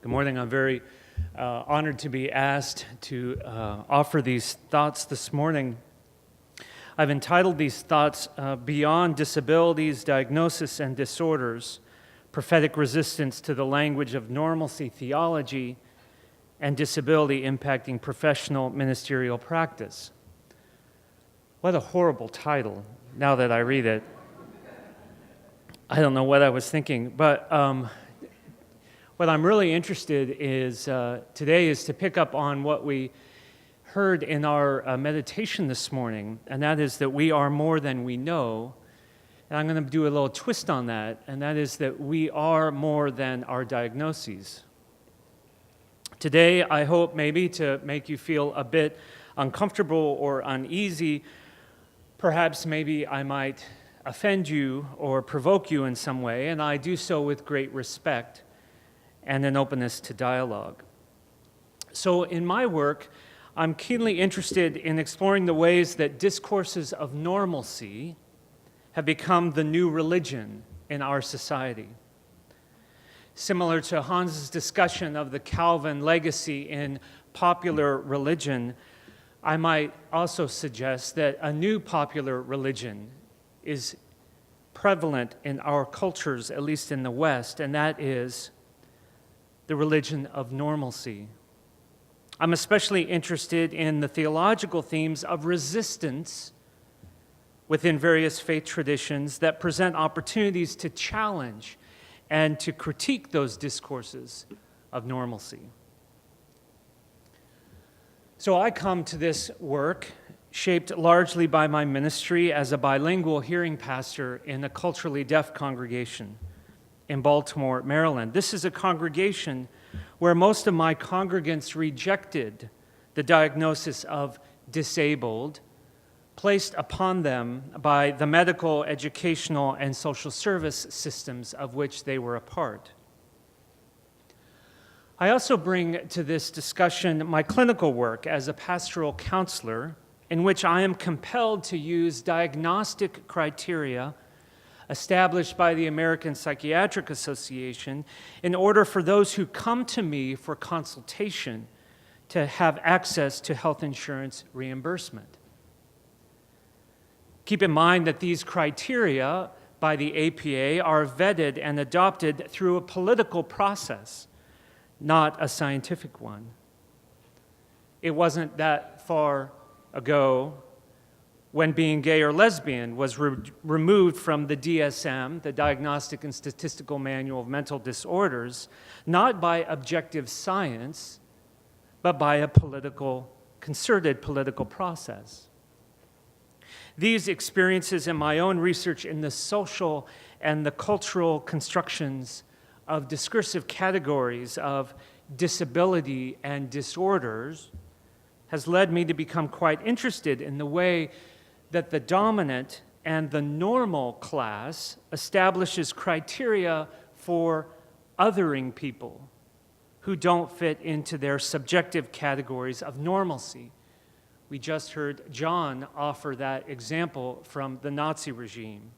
Good morning. I'm very honored to be asked to offer these thoughts this morning. I've entitled these thoughts, Beyond Disabilities, Diagnosis, and Disorders, Prophetic Resistance to the Language of Normalcy Theology and Disability Impacting Professional Ministerial Practice. What a horrible title, now that I read it. I don't know what I was thinking, but what I'm really interested is today is to pick up on what we heard in our meditation this morning, and that is that we are more than we know. And I'm going to do a little twist on that, and that is that we are more than our diagnoses. Today, I hope maybe to make you feel a bit uncomfortable or uneasy. Perhaps maybe I might offend you or provoke you in some way, and I do so with great respect and an openness to dialogue. So in my work, I'm keenly interested in exploring the ways that discourses of normalcy have become the new religion in our society. Similar to Hans's discussion of the Calvin legacy in popular religion, I might also suggest that a new popular religion is prevalent in our cultures, at least in the West, and that is the religion of normalcy. I'm especially interested in the theological themes of resistance within various faith traditions that present opportunities to challenge and to critique those discourses of normalcy. So I come to this work shaped largely by my ministry as a bilingual hearing pastor in a culturally deaf congregation in Baltimore, Maryland. This is a congregation where most of my congregants rejected the diagnosis of disabled placed upon them by the medical, educational, and social service systems of which they were a part. I also bring to this discussion my clinical work as a pastoral counselor, in which I am compelled to use diagnostic criteria established by the American Psychiatric Association in order for those who come to me for consultation to have access to health insurance reimbursement. Keep in mind that these criteria by the APA are vetted and adopted through a political process, not a scientific one. It wasn't that far ago when being gay or lesbian was removed from the DSM, the Diagnostic and Statistical Manual of Mental Disorders, not by objective science, but by a concerted political process. These experiences in my own research in the social and the cultural constructions of discursive categories of disability and disorders has led me to become quite interested in the way that the dominant and the normal class establishes criteria for othering people who don't fit into their subjective categories of normalcy. We just heard John offer that example from the Nazi regime.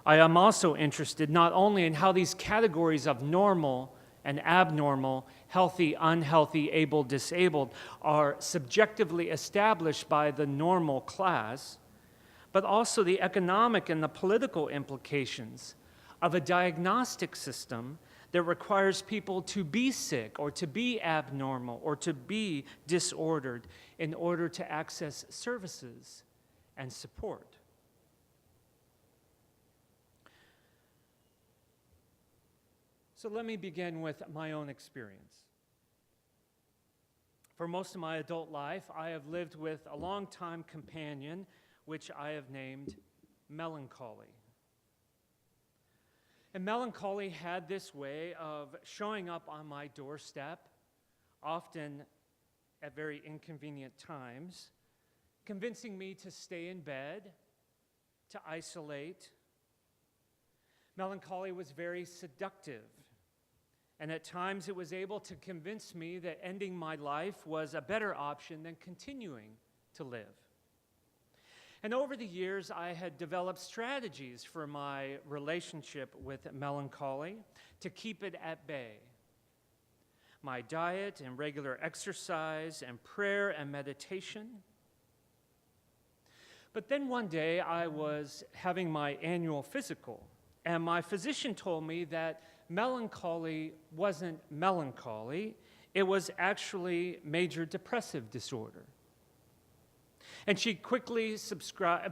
I am also interested not only in how these categories of normal and abnormal, healthy, unhealthy, able, disabled, are subjectively established by the normal class, but also the economic and the political implications of a diagnostic system that requires people to be sick or to be abnormal or to be disordered in order to access services and support. So let me begin with my own experience. For most of my adult life, I have lived with a longtime companion, which I have named melancholy. And melancholy had this way of showing up on my doorstep, often at very inconvenient times, convincing me to stay in bed, to isolate. Melancholy was very seductive. And at times it was able to convince me that ending my life was a better option than continuing to live. And over the years, I had developed strategies for my relationship with melancholy to keep it at bay. My diet and regular exercise and prayer and meditation. But then one day I was having my annual physical, and my physician told me that melancholy wasn't melancholy, it was actually major depressive disorder. And she quickly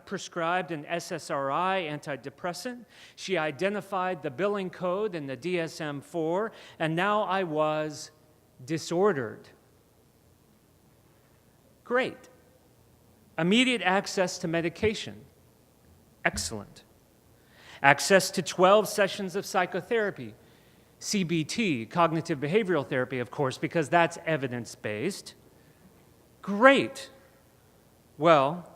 prescribed an SSRI antidepressant. She identified the billing code in the DSM-4, and now I was disordered. Great. Immediate access to medication. Excellent. Access to 12 sessions of psychotherapy. CBT, cognitive behavioral therapy, of course, because that's evidence-based. Great. Well,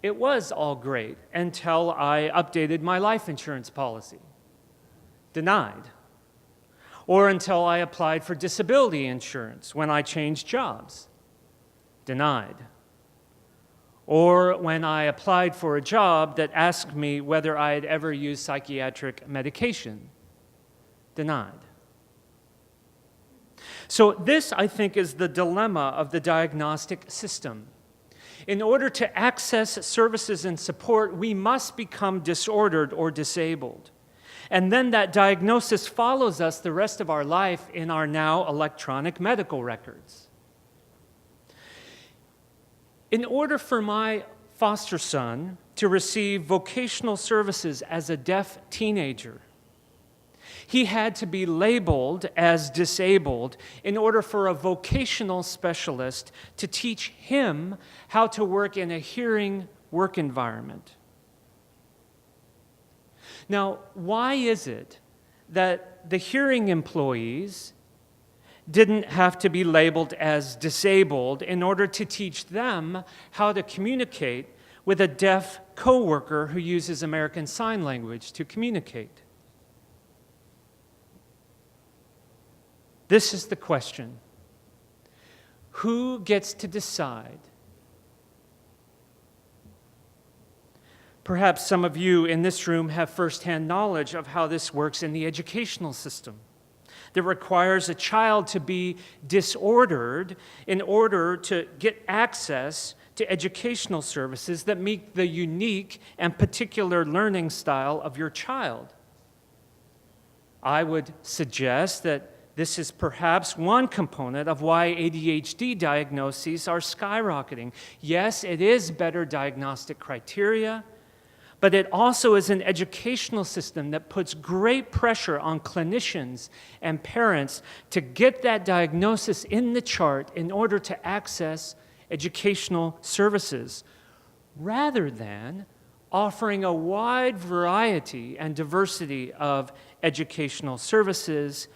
it was all great until I updated my life insurance policy. Denied. Or until I applied for disability insurance when I changed jobs. Denied. Or when I applied for a job that asked me whether I had ever used psychiatric medication. Denied. So this, I think, is the dilemma of the diagnostic system. In order to access services and support, we must become disordered or disabled. And then that diagnosis follows us the rest of our life in our now electronic medical records. In order for my foster son to receive vocational services as a deaf teenager, he had to be labeled as disabled in order for a vocational specialist to teach him how to work in a hearing work environment. Now, why is it that the hearing employees didn't have to be labeled as disabled in order to teach them how to communicate with a deaf coworker who uses American Sign Language to communicate? This is the question. Who gets to decide? Perhaps some of you in this room have firsthand knowledge of how this works in the educational system that requires a child to be disordered in order to get access to educational services that meet the unique and particular learning style of your child. I would suggest that this is perhaps one component of why ADHD diagnoses are skyrocketing. Yes, it is better diagnostic criteria, but it also is an educational system that puts great pressure on clinicians and parents to get that diagnosis in the chart in order to access educational services, rather than offering a wide variety and diversity of educational services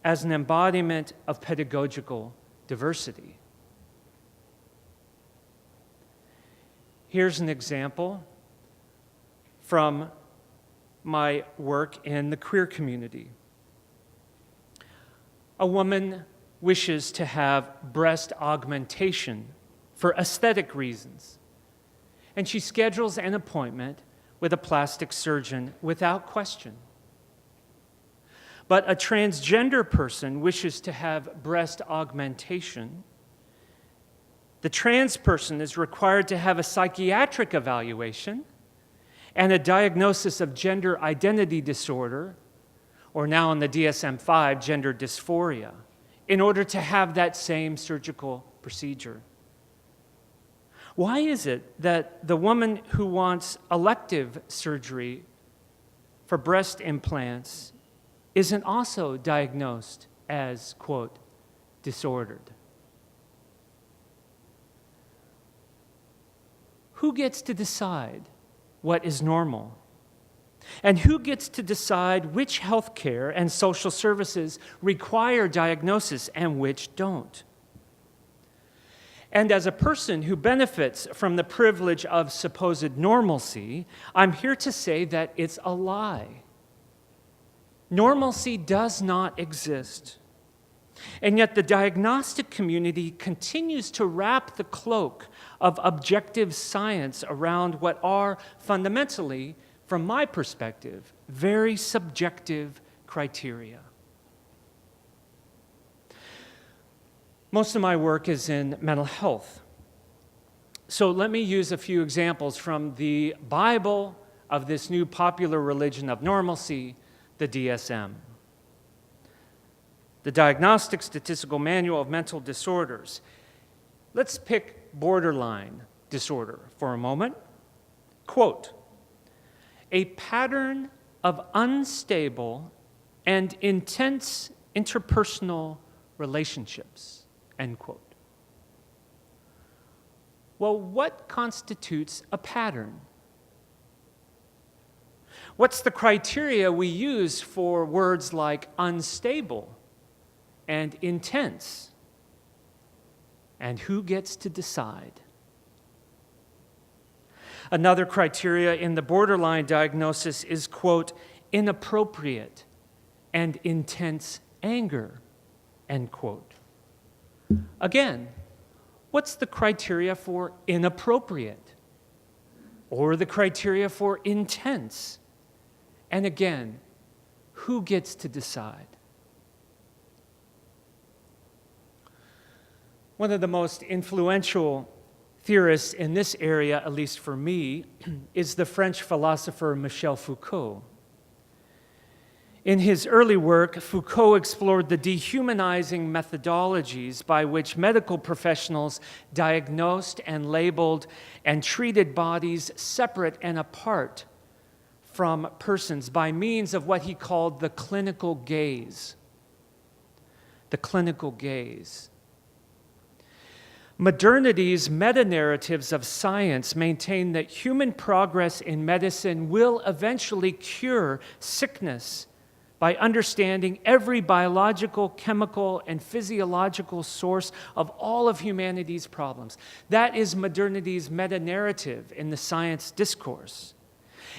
as an embodiment of pedagogical diversity. Here's an example from my work in the queer community. A woman wishes to have breast augmentation for aesthetic reasons, and she schedules an appointment with a plastic surgeon without question. But a transgender person wishes to have breast augmentation. The trans person is required to have a psychiatric evaluation and a diagnosis of gender identity disorder, or now in the DSM-5, gender dysphoria, in order to have that same surgical procedure. Why is it that the woman who wants elective surgery for breast implants isn't also diagnosed as, quote, disordered? Who gets to decide what is normal? And who gets to decide which health care and social services require diagnosis and which don't? And as a person who benefits from the privilege of supposed normalcy, I'm here to say that it's a lie. Normalcy does not exist. And yet the diagnostic community continues to wrap the cloak of objective science around what are fundamentally, from my perspective, very subjective criteria. Most of my work is in mental health. So let me use a few examples from the Bible of this new popular religion of normalcy, the DSM. The Diagnostic Statistical Manual of Mental Disorders. Let's pick borderline disorder for a moment. Quote, a pattern of unstable and intense interpersonal relationships, end quote. Well, what constitutes a pattern? What's the criteria we use for words like unstable and intense? And who gets to decide? Another criteria in the borderline diagnosis is, quote, inappropriate and intense anger, end quote. Again, what's the criteria for inappropriate? Or the criteria for intense? And again, who gets to decide? One of the most influential theorists in this area, at least for me, is the French philosopher Michel Foucault. In his early work, Foucault explored the dehumanizing methodologies by which medical professionals diagnosed and labeled and treated bodies separate and apart from persons by means of what he called the clinical gaze. The clinical gaze. Modernity's meta-narratives of science maintain that human progress in medicine will eventually cure sickness by understanding every biological, chemical, and physiological source of all of humanity's problems. That is modernity's meta-narrative in the science discourse.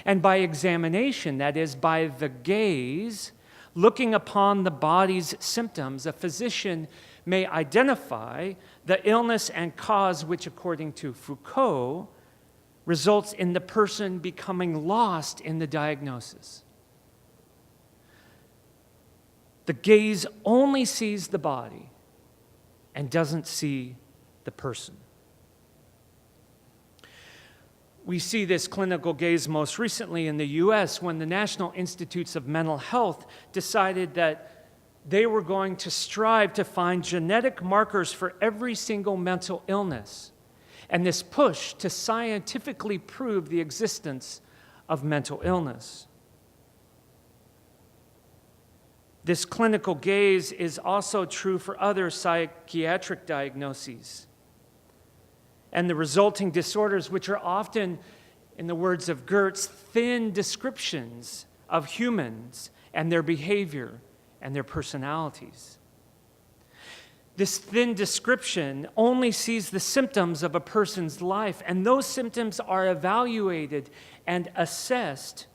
And by examination, that is, by the gaze, looking upon the body's symptoms, a physician may identify the illness and cause which, according to Foucault, results in the person becoming lost in the diagnosis. The gaze only sees the body and doesn't see the person. We see this clinical gaze most recently in the US when the National Institutes of Mental Health decided that they were going to strive to find genetic markers for every single mental illness, and this push to scientifically prove the existence of mental illness. This clinical gaze is also true for other psychiatric diagnoses and the resulting disorders, which are often, in the words of Gertz, thin descriptions of humans and their behavior and their personalities. This thin description only sees the symptoms of a person's life, and those symptoms are evaluated and assessed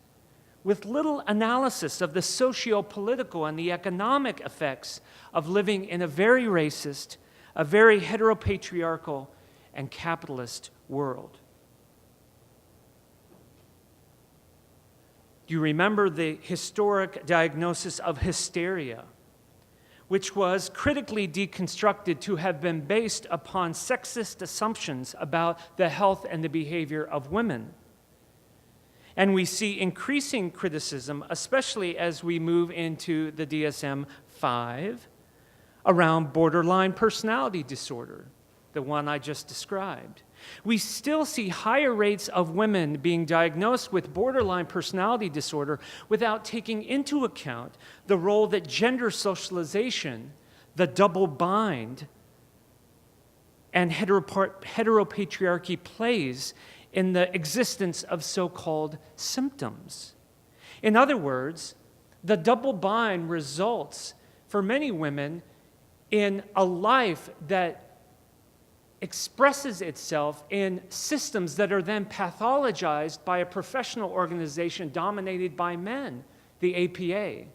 with little analysis of the socio-political and the economic effects of living in a very racist, a very heteropatriarchal, and capitalist world. Do you remember the historic diagnosis of hysteria, which was critically deconstructed to have been based upon sexist assumptions about the health and the behavior of women? And we see increasing criticism, especially as we move into the DSM-5, around borderline personality disorder, the one I just described. We still see higher rates of women being diagnosed with borderline personality disorder without taking into account the role that gender socialization, the double bind, and heteropatriarchy plays in the existence of so-called symptoms. In other words, the double bind results for many women in a life that expresses itself in systems that are then pathologized by a professional organization dominated by men, the APA.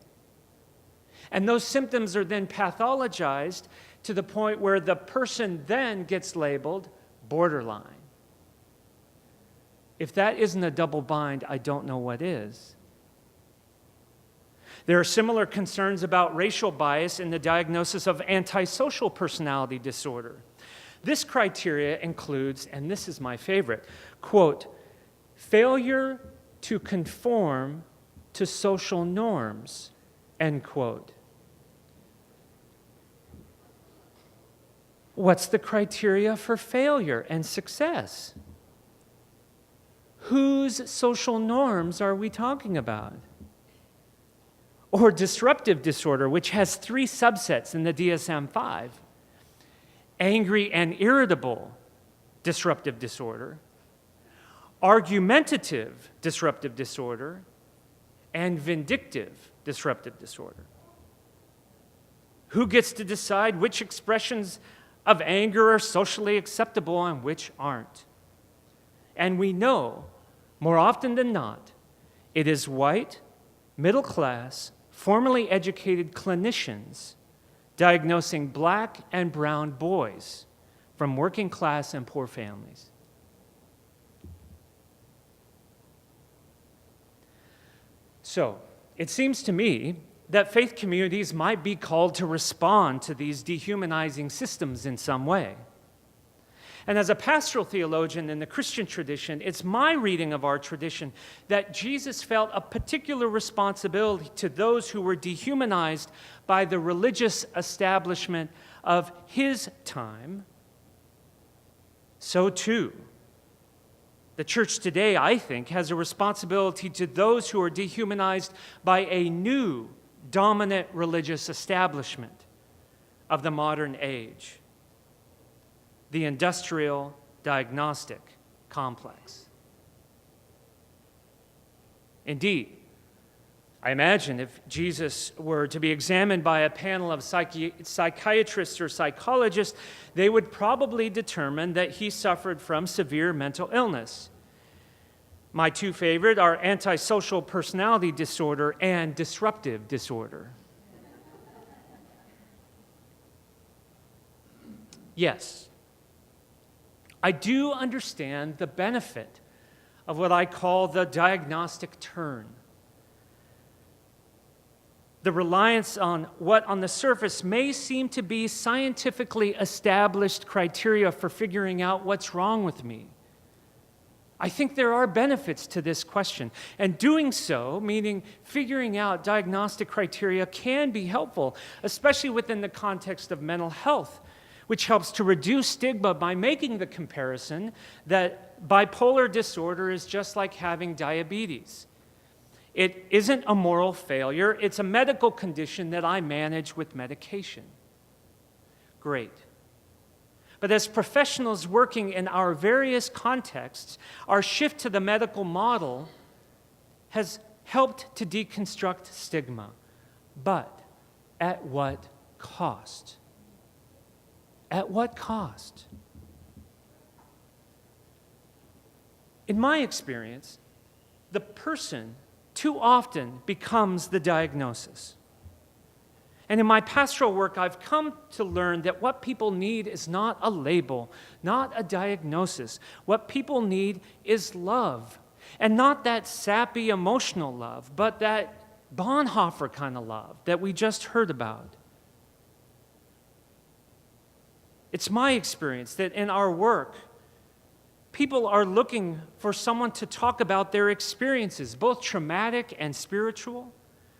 And those symptoms are then pathologized to the point where the person then gets labeled borderline. If that isn't a double bind, I don't know what is. There are similar concerns about racial bias in the diagnosis of antisocial personality disorder. This criteria includes, and this is my favorite, quote, failure to conform to social norms, end quote. What's the criteria for failure and success? Whose social norms are we talking about? Or disruptive disorder, which has 3 subsets in the DSM-5. Angry and irritable disruptive disorder, argumentative disruptive disorder, and vindictive disruptive disorder. Who gets to decide which expressions of anger are socially acceptable and which aren't? And we know, more often than not, it is white, middle class, formally educated clinicians diagnosing black and brown boys from working class and poor families. So, it seems to me that faith communities might be called to respond to these dehumanizing systems in some way. And as a pastoral theologian in the Christian tradition, it's my reading of our tradition that Jesus felt a particular responsibility to those who were dehumanized by the religious establishment of his time. So too, the church today, I think, has a responsibility to those who are dehumanized by a new dominant religious establishment of the modern age. The industrial diagnostic complex. Indeed, I imagine if Jesus were to be examined by a panel of psychiatrists or psychologists, they would probably determine that he suffered from severe mental illness. My 2 favorite are antisocial personality disorder and disruptive disorder. Yes, I do understand the benefit of what I call the diagnostic turn. The reliance on what on the surface may seem to be scientifically established criteria for figuring out what's wrong with me. I think there are benefits to this question, and doing so, meaning figuring out diagnostic criteria, can be helpful, especially within the context of mental health, which helps to reduce stigma by making the comparison that bipolar disorder is just like having diabetes. It isn't a moral failure, it's a medical condition that I manage with medication. Great. But as professionals working in our various contexts, our shift to the medical model has helped to deconstruct stigma. But at what cost? At what cost? In my experience, the person too often becomes the diagnosis. And in my pastoral work, I've come to learn that what people need is not a label, not a diagnosis. What people need is love. And not that sappy emotional love, but that Bonhoeffer kind of love that we just heard about. It's my experience that in our work, people are looking for someone to talk about their experiences, both traumatic and spiritual,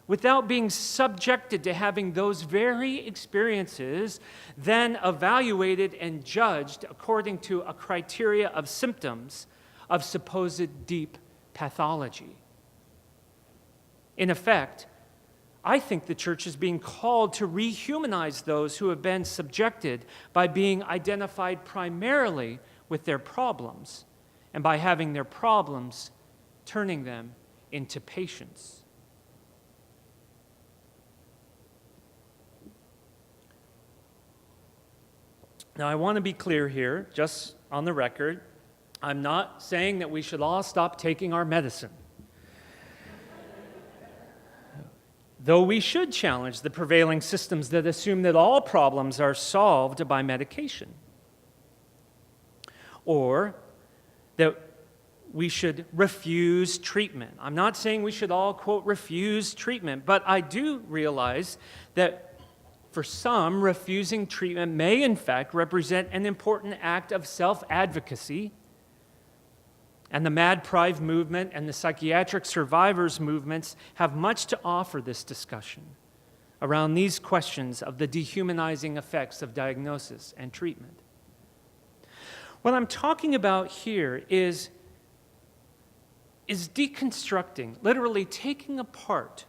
without being subjected to having those very experiences then evaluated and judged according to a criteria of symptoms of supposed deep pathology. In effect, I think the church is being called to rehumanize those who have been subjected by being identified primarily with their problems and by having their problems turning them into patients. Now, I want to be clear here, just on the record. I'm not saying that we should all stop taking our medicine. Though we should challenge the prevailing systems that assume that all problems are solved by medication. Or that we should refuse treatment. I'm not saying we should all, quote, refuse treatment, but I do realize that for some, refusing treatment may in fact represent an important act of self-advocacy. And the Mad Prive movement and the psychiatric survivors movements have much to offer this discussion around these questions of the dehumanizing effects of diagnosis and treatment. What I'm talking about here is deconstructing, literally taking apart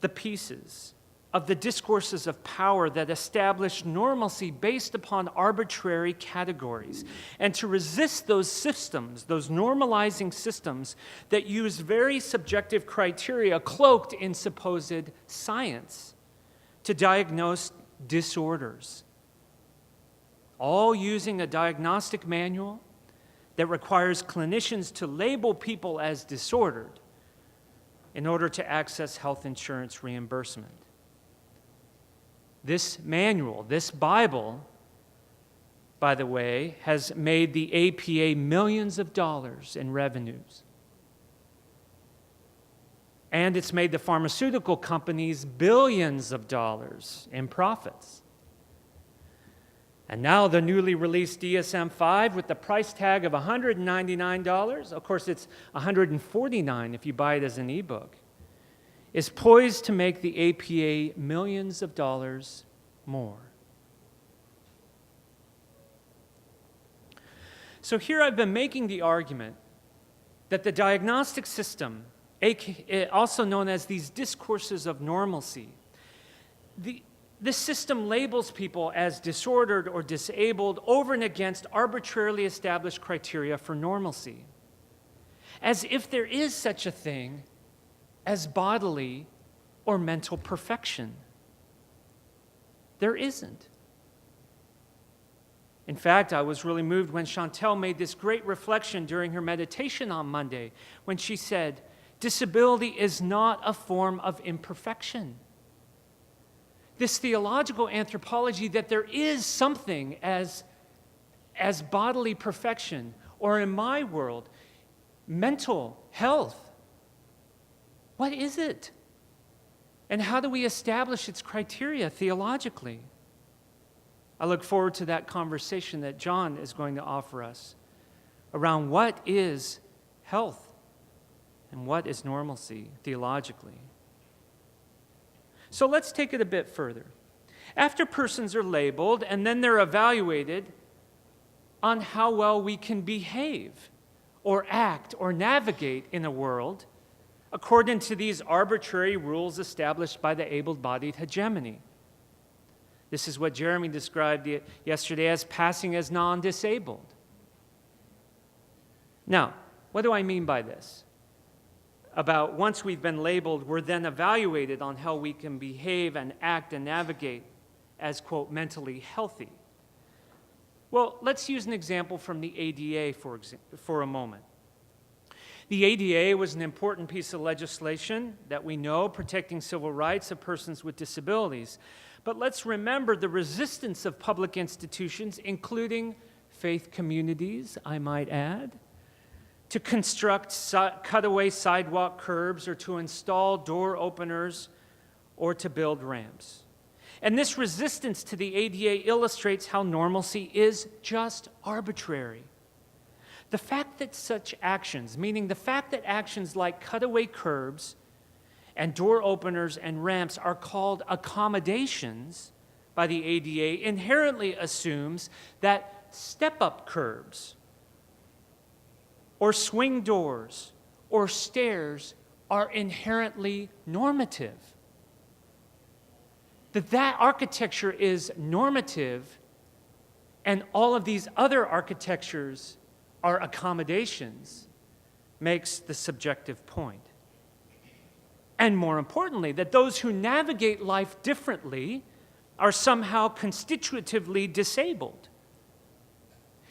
the pieces of the discourses of power that establish normalcy based upon arbitrary categories, and to resist those systems, those normalizing systems that use very subjective criteria cloaked in supposed science to diagnose disorders, all using a diagnostic manual that requires clinicians to label people as disordered in order to access health insurance reimbursement. This manual, this Bible, by the way, has made the APA millions of dollars in revenues. And it's made the pharmaceutical companies billions of dollars in profits. And now the newly released DSM-5 with the price tag of $199, of course it's $149 if you buy it as an ebook, is poised to make the APA millions of dollars more. So here I've been making the argument that the diagnostic system, also known as these discourses of normalcy, this system labels people as disordered or disabled over and against arbitrarily established criteria for normalcy, as if there is such a thing as bodily or mental perfection. There isn't. In fact, I was really moved when Chantel made this great reflection during her meditation on Monday, when she said, disability is not a form of imperfection. This theological anthropology that there is something as bodily perfection, or in my world, mental health. What is it? And how do we establish its criteria theologically? I look forward to that conversation that John is going to offer us around what is health and what is normalcy theologically. So let's take it a bit further. After persons are labeled and then they're evaluated on how well we can behave or act or navigate in a world according to these arbitrary rules established by the able-bodied hegemony. This is what Jeremy described yesterday as passing as non-disabled. Now, what do I mean by this? About once we've been labeled, we're then evaluated on how we can behave and act and navigate as, quote, mentally healthy. Well, let's use an example from the ADA for a moment. The ADA was an important piece of legislation that we know protecting civil rights of persons with disabilities. But let's remember the resistance of public institutions, including faith communities, I might add, to construct cutaway sidewalk curbs or to install door openers or to build ramps. And this resistance to the ADA illustrates how normalcy is just arbitrary. The fact that such actions, meaning the fact that actions like cutaway curbs and door openers and ramps are called accommodations by the ADA, inherently assumes that step-up curbs or swing doors or stairs are inherently normative. That architecture is normative and all of these other architectures are accommodations makes the subjective point. And more importantly, that those who navigate life differently are somehow constitutively disabled.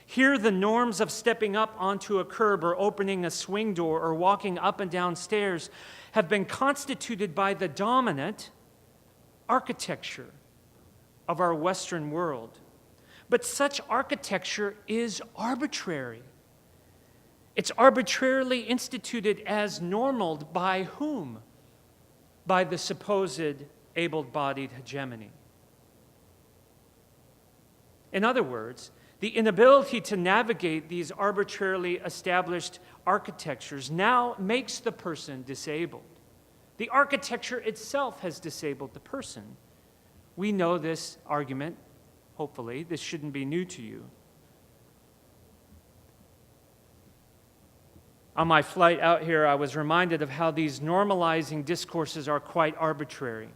Here, the norms of stepping up onto a curb or opening a swing door or walking up and down stairs have been constituted by the dominant architecture of our Western world. But such architecture is arbitrary. It's arbitrarily instituted as normal by whom? By the supposed able-bodied hegemony. In other words, the inability to navigate these arbitrarily established architectures now makes the person disabled. The architecture itself has disabled the person. We know this argument, hopefully. This shouldn't be new to you. On my flight out here, I was reminded of how these normalizing discourses are quite arbitrary,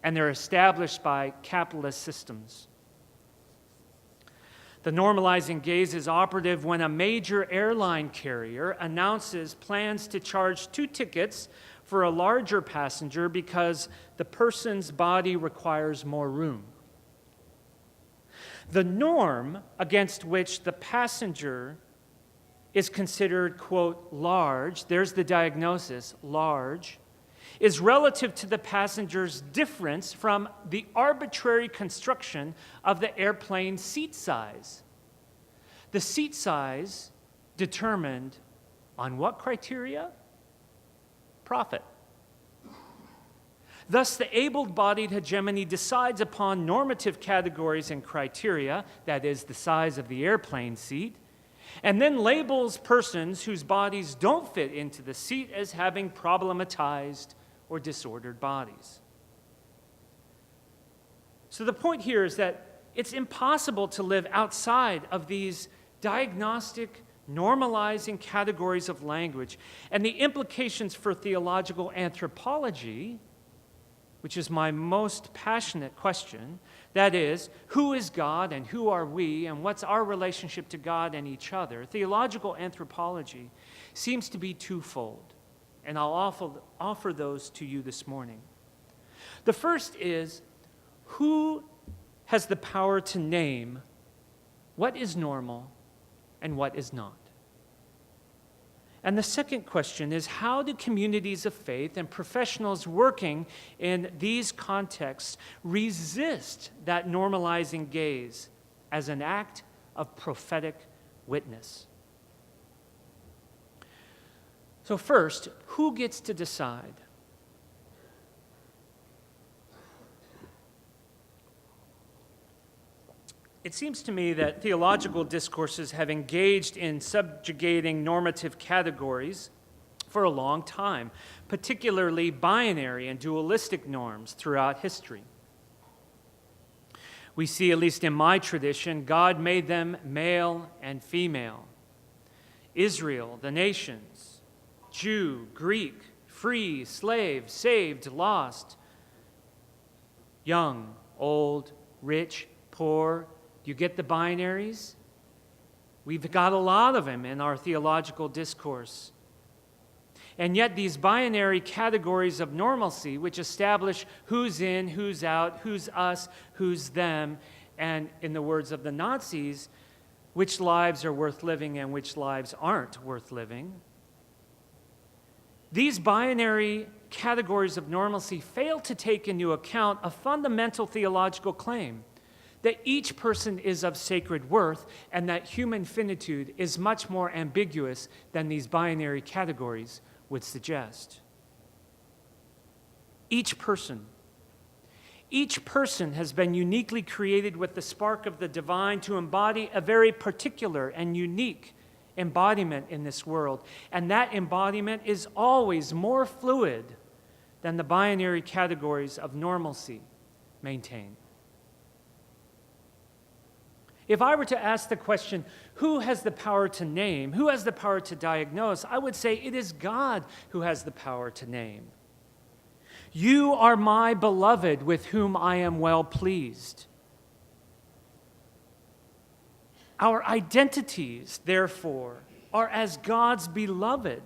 and they're established by capitalist systems. The normalizing gaze is operative when a major airline carrier announces plans to charge 2 tickets for a larger passenger because the person's body requires more room. The norm against which the passenger is considered, quote, large, there's the diagnosis, large, is relative to the passenger's difference from the arbitrary construction of the airplane seat size. The seat size determined on what criteria? Profit. Thus, the able-bodied hegemony decides upon normative categories and criteria, that is, the size of the airplane seat, and then labels persons whose bodies don't fit into the seat as having problematized or disordered bodies. So the point here is that it's impossible to live outside of these diagnostic, normalizing categories of language, and the implications for theological anthropology, which is my most passionate question, that is, who is God and who are we and what's our relationship to God and each other? Theological anthropology seems to be twofold, and I'll offer those to you this morning. The first is, who has the power to name what is normal and what is not? And the second question is, how do communities of faith and professionals working in these contexts resist that normalizing gaze as an act of prophetic witness? So first, who gets to decide? It seems to me that theological discourses have engaged in subjugating normative categories for a long time, particularly binary and dualistic norms throughout history. We see, at least in my tradition, God made them male and female. Israel, the nations, Jew, Greek, free, slave, saved, lost, young, old, rich, poor. You get the binaries? We've got a lot of them in our theological discourse. And yet these binary categories of normalcy, which establish who's in, who's out, who's us, who's them, and in the words of the Nazis, which lives are worth living and which lives aren't worth living. These binary categories of normalcy fail to take into account a fundamental theological claim, that each person is of sacred worth and that human finitude is much more ambiguous than these binary categories would suggest. Each person has been uniquely created with the spark of the divine to embody a very particular and unique embodiment in this world, and that embodiment is always more fluid than the binary categories of normalcy maintain. If I were to ask the question, who has the power to name, who has the power to diagnose, I would say it is God who has the power to name. You are my beloved with whom I am well pleased. Our identities, therefore, are as God's beloved.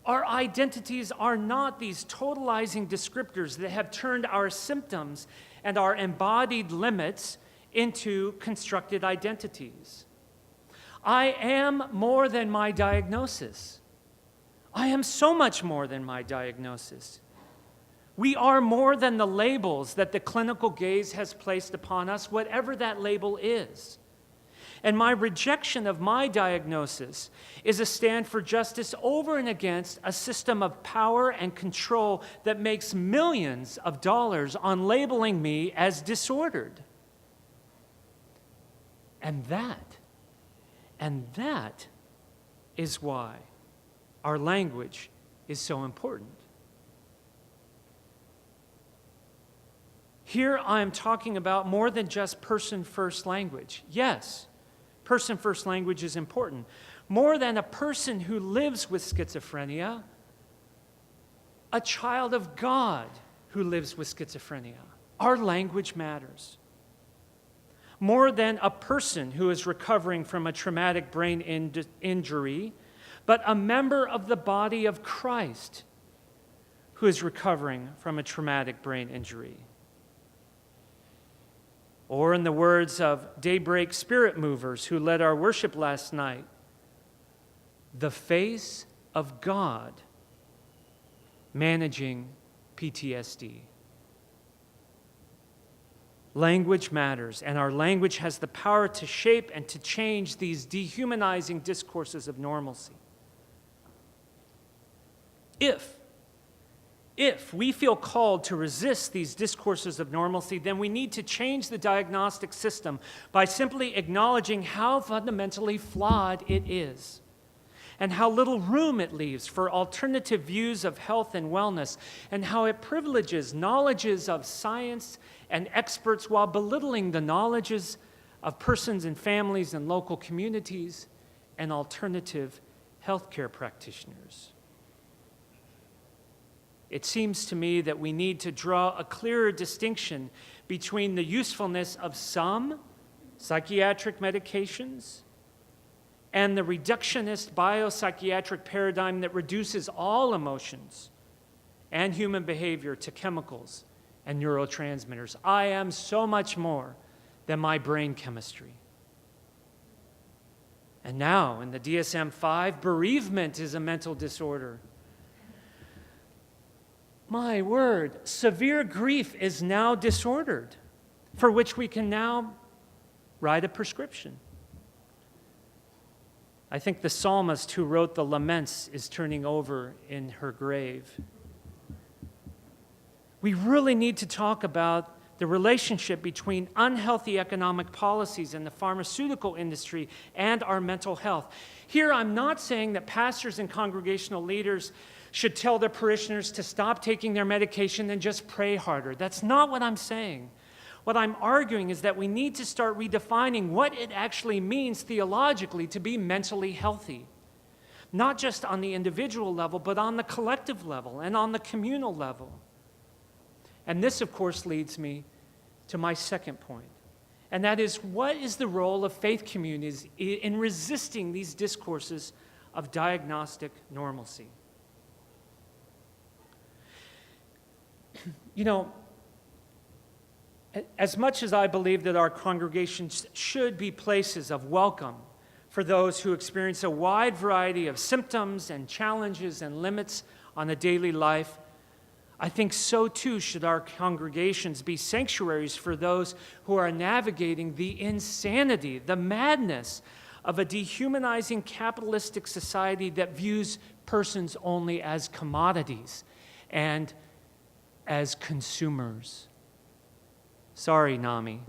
Our identities are not these totalizing descriptors that have turned our symptoms and our embodied limits into constructed identities. I am more than my diagnosis. I am so much more than my diagnosis. We are more than the labels that the clinical gaze has placed upon us, whatever that label is. And my rejection of my diagnosis is a stand for justice over and against a system of power and control that makes millions of dollars on labeling me as disordered. And that is why our language is so important. Here I am talking about more than just person-first language. Yes, person-first language is important. More than a person who lives with schizophrenia, a child of God who lives with schizophrenia. Our language matters. More than a person who is recovering from a traumatic brain injury, but a member of the body of Christ who is recovering from a traumatic brain injury. Or in the words of Daybreak Spirit Movers who led our worship last night, the face of God managing PTSD. Language matters, and our language has the power to shape and to change these dehumanizing discourses of normalcy. If we feel called to resist these discourses of normalcy, then we need to change the diagnostic system by simply acknowledging how fundamentally flawed it is and how little room it leaves for alternative views of health and wellness, and how it privileges knowledges of science and experts while belittling the knowledges of persons and families and local communities and alternative healthcare practitioners. It seems to me that we need to draw a clearer distinction between the usefulness of some psychiatric medications and the reductionist biopsychiatric paradigm that reduces all emotions and human behavior to chemicals and neurotransmitters. I am so much more than my brain chemistry. And now, in the DSM-5, bereavement is a mental disorder. My word, severe grief is now disordered, for which we can now write a prescription. I think the psalmist who wrote the laments is turning over in her grave. We really need to talk about the relationship between unhealthy economic policies in the pharmaceutical industry and our mental health. Here, I'm not saying that pastors and congregational leaders should tell their parishioners to stop taking their medication and just pray harder. That's not what I'm saying. What I'm arguing is that we need to start redefining what it actually means theologically to be mentally healthy. Not just on the individual level, but on the collective level and on the communal level. And this, of course, leads me to my second point. And that is, what is the role of faith communities in resisting these discourses of diagnostic normalcy? You know, as much as I believe that our congregations should be places of welcome for those who experience a wide variety of symptoms and challenges and limits on a daily life, I think so too should our congregations be sanctuaries for those who are navigating the insanity, the madness of a dehumanizing capitalistic society that views persons only as commodities and as consumers. Sorry, NAMI.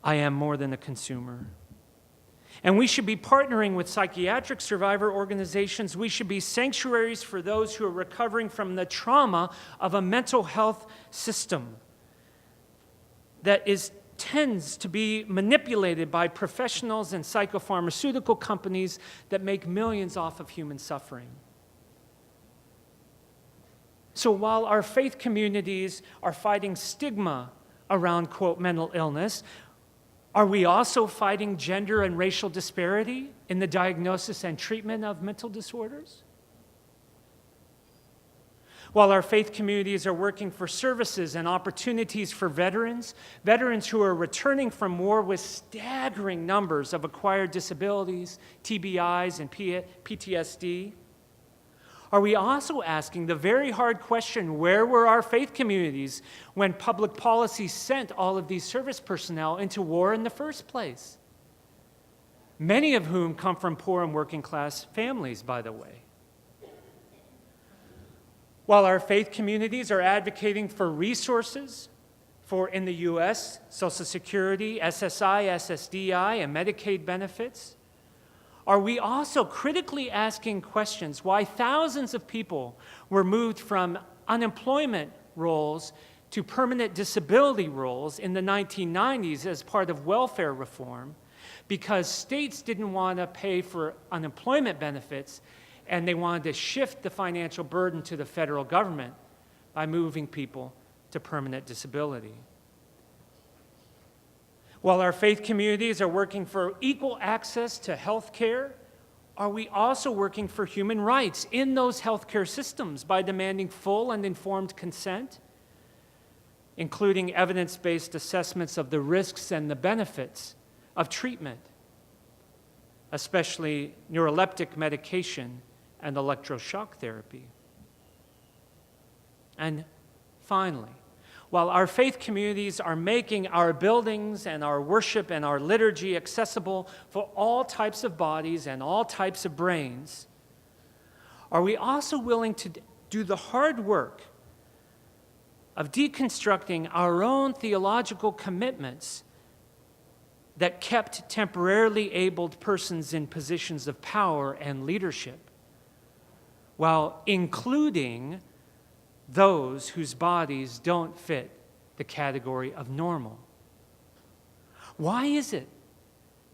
I am more than a consumer. And we should be partnering with psychiatric survivor organizations. We should be sanctuaries for those who are recovering from the trauma of a mental health system that tends to be manipulated by professionals and psychopharmaceutical companies that make millions off of human suffering. So while our faith communities are fighting stigma around, quote, mental illness, are we also fighting gender and racial disparity in the diagnosis and treatment of mental disorders? While our faith communities are working for services and opportunities for veterans who are returning from war with staggering numbers of acquired disabilities, TBIs, and PTSD, are we also asking the very hard question, where were our faith communities when public policy sent all of these service personnel into war in the first place? many of whom come from poor and working class families, by the way. While our faith communities are advocating for resources for, in the U.S., Social Security, SSI, SSDI, and Medicaid benefits, are we also critically asking questions why thousands of people were moved from unemployment rolls to permanent disability rolls in the 1990s as part of welfare reform, because states didn't want to pay for unemployment benefits and they wanted to shift the financial burden to the federal government by moving people to permanent disability. While our faith communities are working for equal access to health care, are we also working for human rights in those healthcare systems by demanding full and informed consent, including evidence-based assessments of the risks and the benefits of treatment, especially neuroleptic medication and electroshock therapy? And finally, while our faith communities are making our buildings and our worship and our liturgy accessible for all types of bodies and all types of brains, are we also willing to do the hard work of deconstructing our own theological commitments that kept temporarily abled persons in positions of power and leadership, while including those whose bodies don't fit the category of normal? Why is it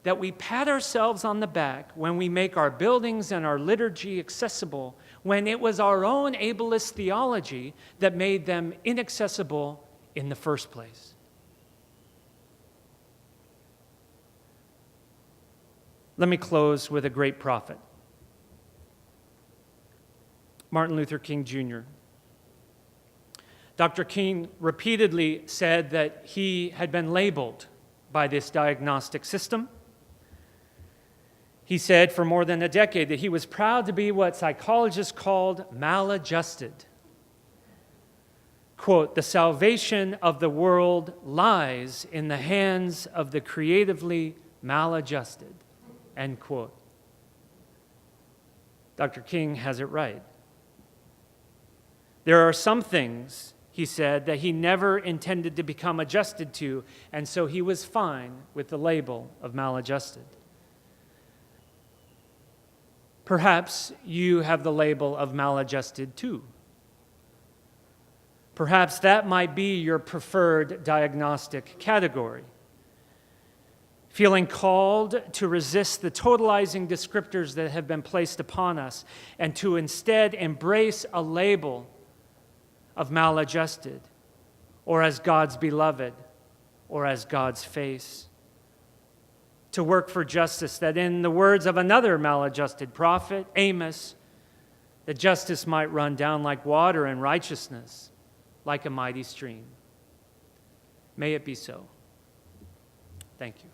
that we pat ourselves on the back when we make our buildings and our liturgy accessible, when it was our own ableist theology that made them inaccessible in the first place? Let me close with a great prophet, Martin Luther King Jr. Dr. King repeatedly said that he had been labeled by this diagnostic system. He said for more than a decade that he was proud to be what psychologists called maladjusted. Quote, "The salvation of the world lies in the hands of the creatively maladjusted," end quote. Dr. King has it right. There are some things, he said, that he never intended to become adjusted to, and so he was fine with the label of maladjusted. Perhaps you have the label of maladjusted too. Perhaps that might be your preferred diagnostic category. Feeling called to resist the totalizing descriptors that have been placed upon us and to instead embrace a label of maladjusted, or as God's beloved, or as God's face. To work for justice, that in the words of another maladjusted prophet, Amos, that justice might run down like water and righteousness like a mighty stream. May it be so. Thank you.